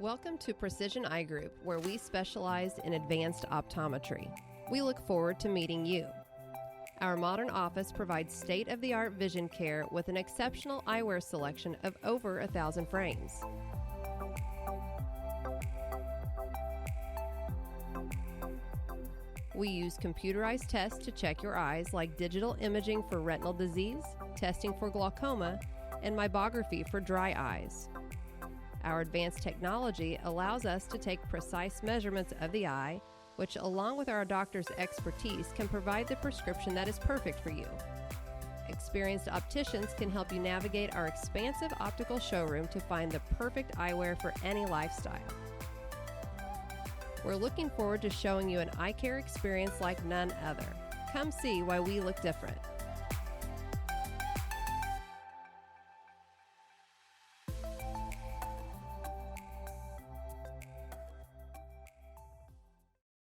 Welcome to Precision Eye Group, where we specialize in advanced optometry. We look forward to meeting you. Our modern office provides state-of-the-art vision care with an exceptional eyewear selection of over 1,000 frames. We use computerized tests to check your eyes, like digital imaging for retinal disease, testing for glaucoma, and meibography for dry eyes. Our advanced technology allows us to take precise measurements of the eye, which, along with our doctor's expertise, can provide the prescription that is perfect for you. Experienced opticians can help you navigate our expansive optical showroom to find the perfect eyewear for any lifestyle. We're looking forward to showing you an eye care experience like none other. Come see why we look different.